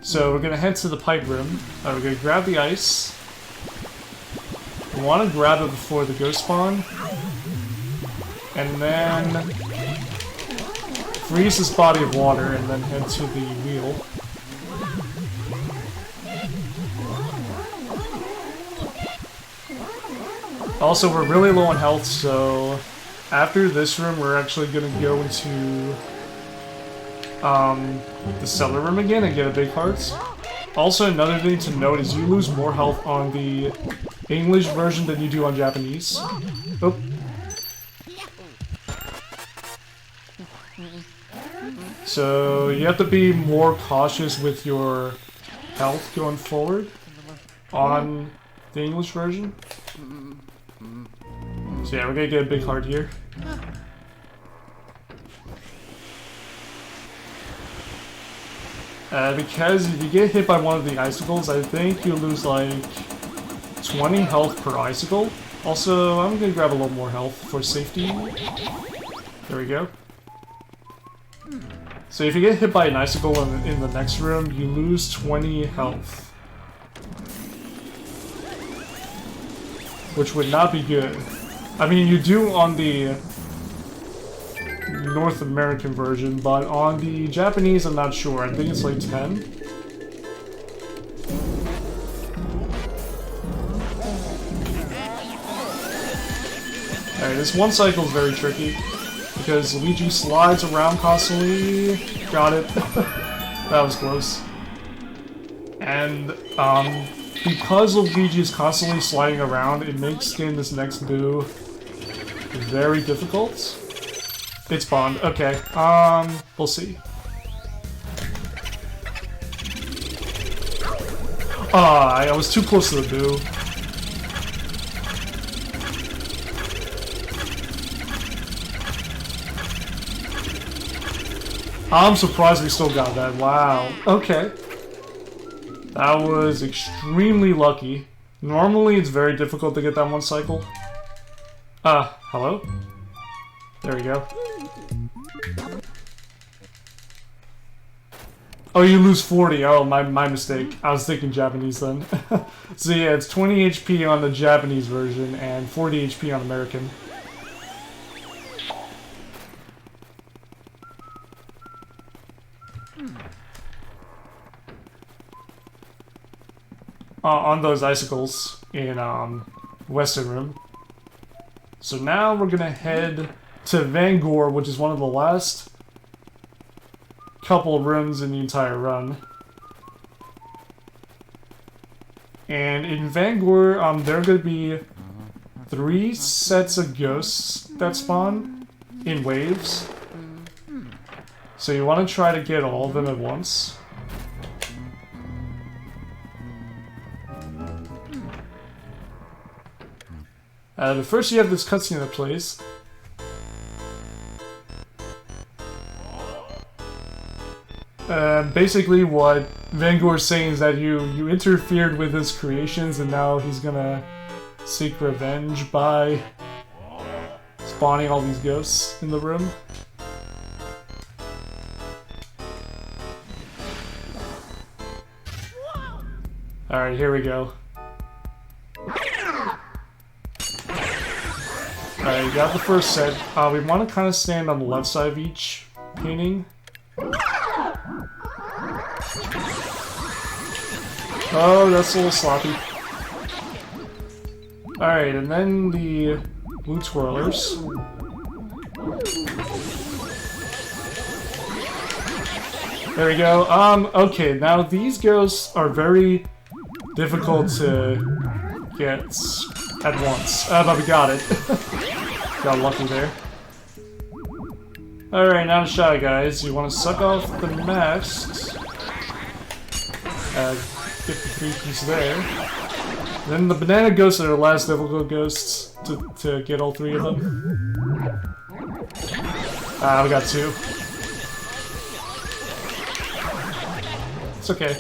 So we're gonna head to the pipe room. We're gonna grab the ice. We want to grab it before the ghost spawn, and then freeze this body of water, and then head to the wheel. Also, we're really low on health, so after this room, we're actually gonna go into the cellar room again and get a big heart. Also, another thing to note is you lose more health on the English version than you do on Japanese. Oh. So you have to be more cautious with your health going forward on the English version. So yeah, we're gonna get a big heart here. Because if you get hit by one of the icicles, I think you lose like 20 health per icicle. Also, I'm gonna grab a little more health for safety. There we go. So if you get hit by an icicle in the next room, you lose 20 health. Which would not be good. I mean, you do on the North American version, but on the Japanese, I'm not sure. I think it's like 10. Alright, this one cycle is very tricky, because Luigi slides around constantly. Got it. That was close. And, because Luigi is constantly sliding around, it makes getting this next boo very difficult. It spawned. Okay. We'll see. I was too close to the boo. I'm surprised we still got that. Wow. Okay. That was extremely lucky. Normally, it's very difficult to get that one cycle. Hello? There we go. Oh, you lose 40. Oh, my mistake. I was thinking Japanese then. So yeah, it's 20 HP on the Japanese version and 40 HP on American. On those icicles in Western Room. So now we're gonna head to Vangor, which is one of the last couple rooms in the entire run. And in Vangor, there are gonna be 3 sets of ghosts that spawn in waves. So you want to try to get all of them at once. But first you have this cutscene that plays. Basically what Vangor is saying is that you interfered with his creations and now he's gonna seek revenge by spawning all these ghosts in the room. Alright, here we go. Alright, you got the first set. We want to kind of stand on the left side of each painting. Oh, that's a little sloppy. Alright, and then the blue twirlers. There we go. Okay, now these ghosts are very difficult to gets at once. But we got it. Got lucky there. Alright, now to Shy Guys. You want to suck off the masks. Get the 3 pieces there. Then the banana ghosts are the last difficult ghosts to get all 3 of them. We got 2. It's okay.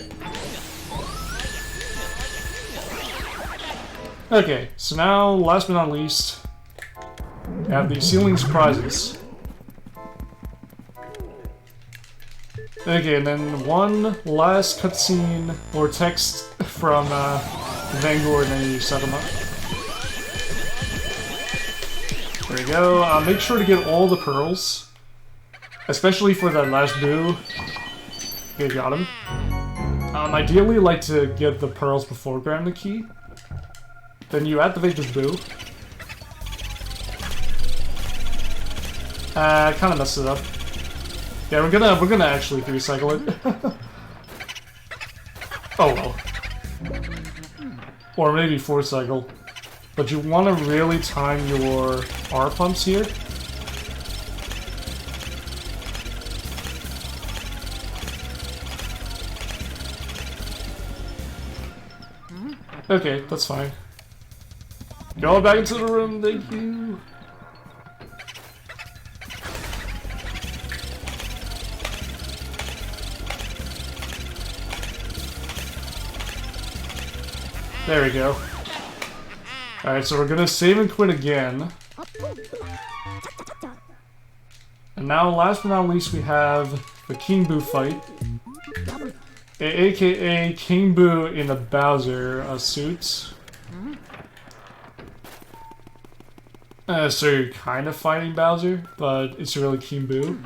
Okay, so now, last but not least, we have the ceiling surprises. Okay, and then one last cutscene or text from Vanguard, and then you set them up. There we go. Make sure to get all the pearls, especially for that last boo. Okay, got him. Ideally, like to get the pearls before grabbing the key. Then you activate this boo. Kind of messed it up. Yeah, we're gonna actually recycle it. Oh well. Or maybe 4 cycle. But you want to really time your R pumps here. Okay, that's fine. Go back into the room, thank you. There we go. Alright, so we're gonna save and quit again. And now, last but not least, we have the King Boo fight. AKA King Boo in a Bowser suit. So you're kind of fighting Bowser, but it's really King Boo.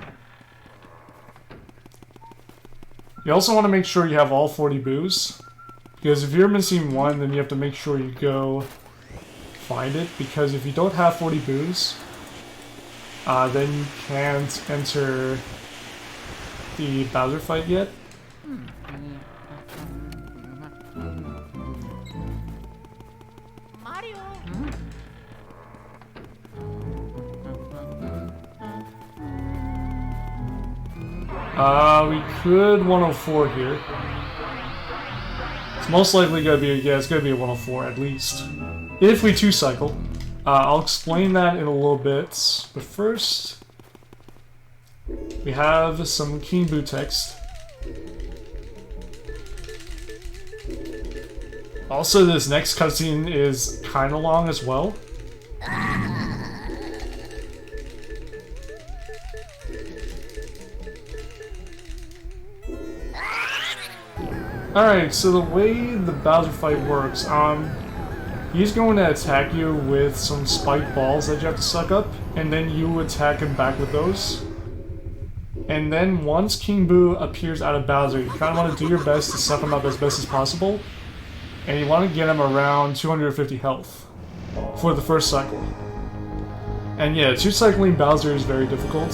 You also want to make sure you have all 40 Boos. Because if you're missing one, then you have to make sure you go find it. Because if you don't have 40 Boos, then you can't enter the Bowser fight yet. We could 104 here. It's most likely gonna be, yeah, it's gonna be a 104 at least. If we 2-cycle. I'll explain that in a little bit, but first, we have some King Boo text. Also, this next cutscene is kinda long as well. Alright, so the way the Bowser fight works, he's going to attack you with some spiked balls that you have to suck up, and then you attack him back with those. And then once King Boo appears out of Bowser, you kind of want to do your best to suck him up as best as possible, and you want to get him around 250 health for the first cycle. And yeah, 2-cycling Bowser is very difficult,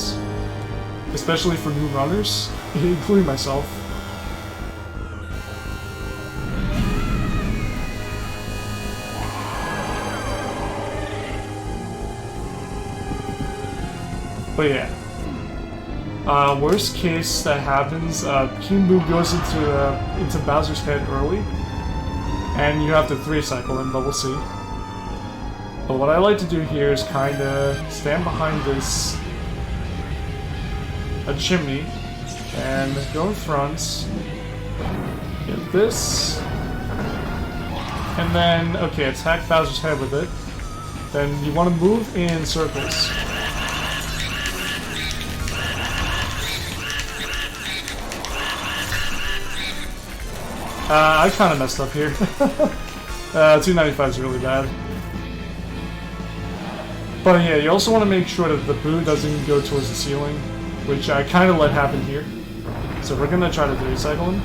especially for new runners, including myself. But yeah, worst case that happens, King Boo goes into Bowser's head early, and you have to 3-cycle him, but we'll see. But what I like to do here is kinda stand behind a chimney, and go in front, get this, and then, okay, attack Bowser's head with it. Then you want to move in circles. I kind of messed up here. 295 is really bad. But yeah, you also want to make sure that the Boo doesn't go towards the ceiling, which I kind of let happen here. So we're gonna try to 3-cycle him.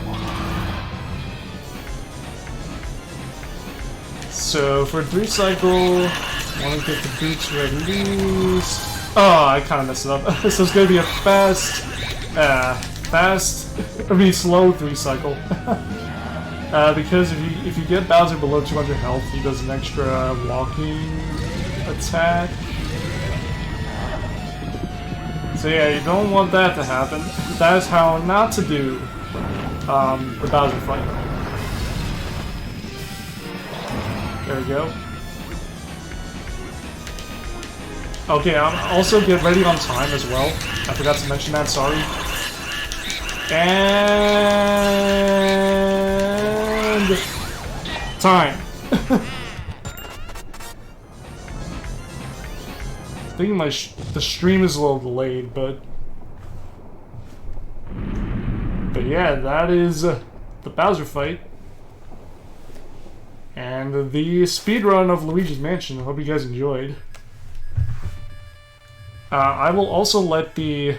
So for 3-cycle, I want to get the boots released. Oh, I kind of messed it up. So it's gonna be a slow 3-cycle. Because if you get Bowser below 200 health, he does an extra walking attack. So yeah, you don't want that to happen. That is how not to do the Bowser fight. There we go. Okay, also get ready on time as well. I forgot to mention that, sorry. And... time. I think the stream is a little delayed, but yeah, that is the Bowser fight. And the speedrun of Luigi's Mansion. I hope you guys enjoyed. I will also let the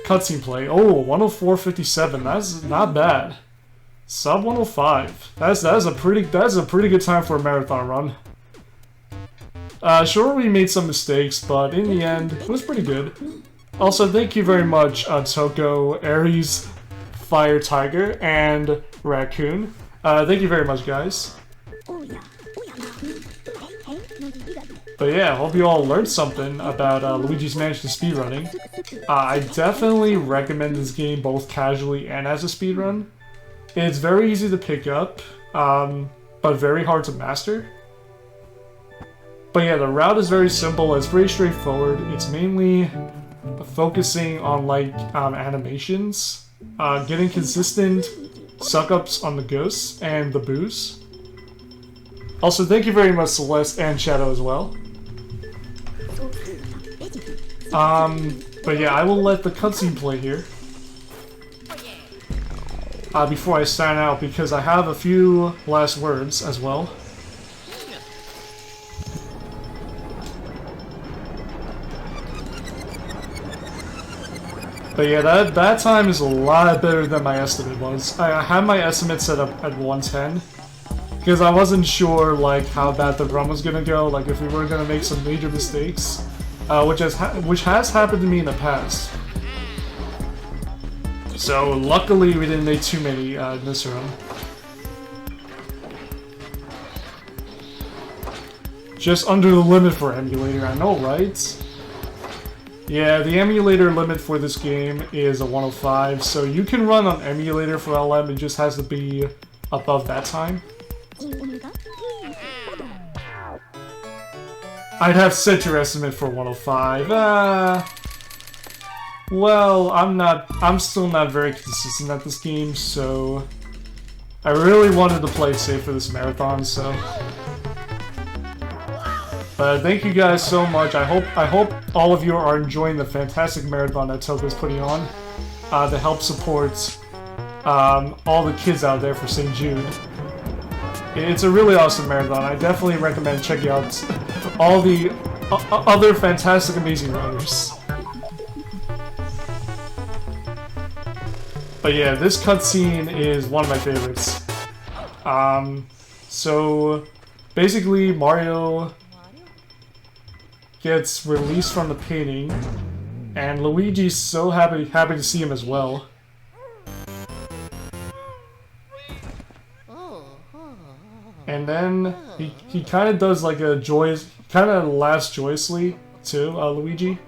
cutscene play. Oh, 104.57. That's not bad. Sub 105. That's a pretty good time for a marathon run. Sure, we made some mistakes, but in the end, it was pretty good. Also, thank you very much, Toko, Aries, Fire Tiger, and Raccoon. Thank you very much, guys. But yeah, hope you all learned something about Luigi's Mansion speedrunning. I definitely recommend this game both casually and as a speedrun. It's very easy to pick up, but very hard to master. But yeah, the route is very simple, it's very straightforward. It's mainly focusing on like animations, getting consistent suck-ups on the ghosts and the boos. Also, thank you very much, Celeste and Shadow as well. But yeah, I will let the cutscene play here. Before I sign out, because I have a few last words as well. But yeah, that time is a lot better than my estimate was. I had my estimate set up at 110. Because I wasn't sure like how bad the run was gonna go, like if we were gonna make some major mistakes, which has happened to me in the past. So luckily we didn't make too many in this run. Just under the limit for emulator, I know, right? Yeah, the emulator limit for this game is a 105, so you can run on emulator for LM, it just has to be above that time. I'd have set your estimate for 105. Well, I'm still not very consistent at this game, so I really wanted to play safe for this marathon, so. But thank you guys so much. I hope all of you are enjoying the fantastic marathon that Toko's putting on to help support all the kids out there for St. Jude. It's a really awesome marathon. I definitely recommend checking out all the other fantastic, amazing runners. But yeah, this cutscene is one of my favorites. So basically Mario gets released from the painting, and Luigi's so happy to see him as well. And then he kind of does like a kind of laughs joyously too, Luigi,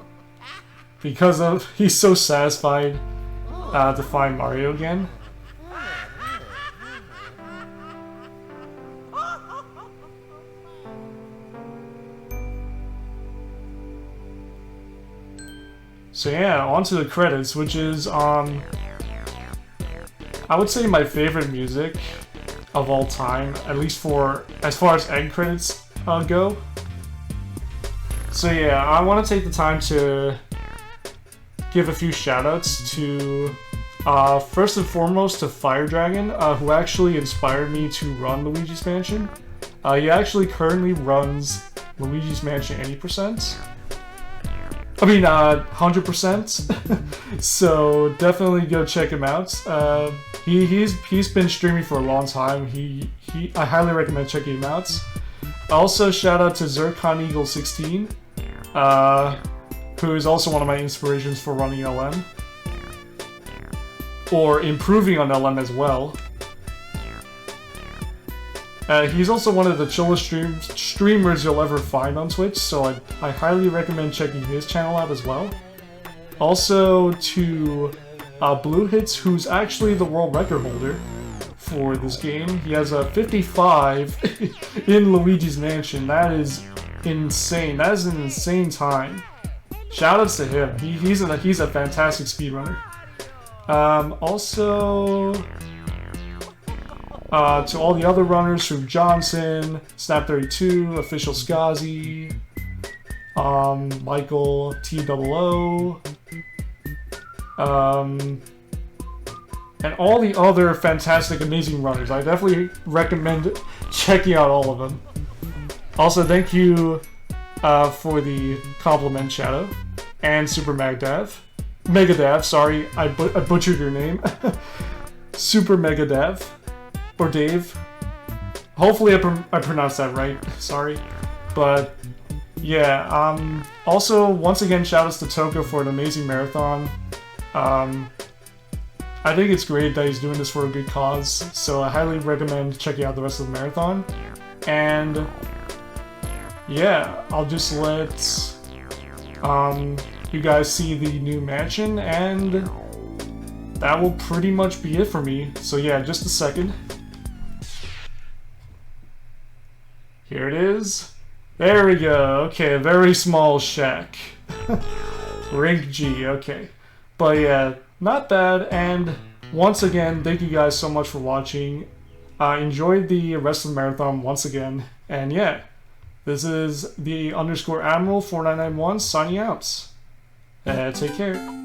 because he's so satisfied to find Mario again. So yeah, on to the credits, which is I would say my favorite music of all time, at least as far as end credits go. So yeah, I want to take the time to give a few shoutouts to, first and foremost, to Fire Dragon, who actually inspired me to run Luigi's Mansion. He actually currently runs Luigi's Mansion 80%. I mean, 100%. So definitely go check him out. He's been streaming for a long time. I highly recommend checking him out. Also, shout out to Zircon Eagle 16, who is also one of my inspirations for running LM, or improving on LM as well. He's also one of the chillest streamers you'll ever find on Twitch, so I highly recommend checking his channel out as well. Also to Blue Hits, who's actually the world record holder for this game. He has a 55 in Luigi's Mansion. That is insane. That is an insane time. Shoutouts to him. He's a fantastic speedrunner. Also, to all the other runners from Johnson, Snap32, Official Skazi, Michael T00, and all the other fantastic, amazing runners. I definitely recommend checking out all of them. Also, thank you for the compliment, Shadow, and Super Megadav, sorry, I butchered your name. Super Megadav, or Dave. Hopefully I pronounced that right, sorry. But, yeah, also, once again, shoutouts to Toko for an amazing marathon. I think it's great that he's doing this for a good cause, so I highly recommend checking out the rest of the marathon. And yeah, I'll just let you guys see the new mansion, and that will pretty much be it for me. So yeah, just a second. Here it is. There we go. Okay, a very small shack. Rank G, okay. But yeah, not bad, and once again, thank you guys so much for watching. Enjoyed the rest of the marathon once again, and yeah, this is the _admiral4991 signing out. Take care.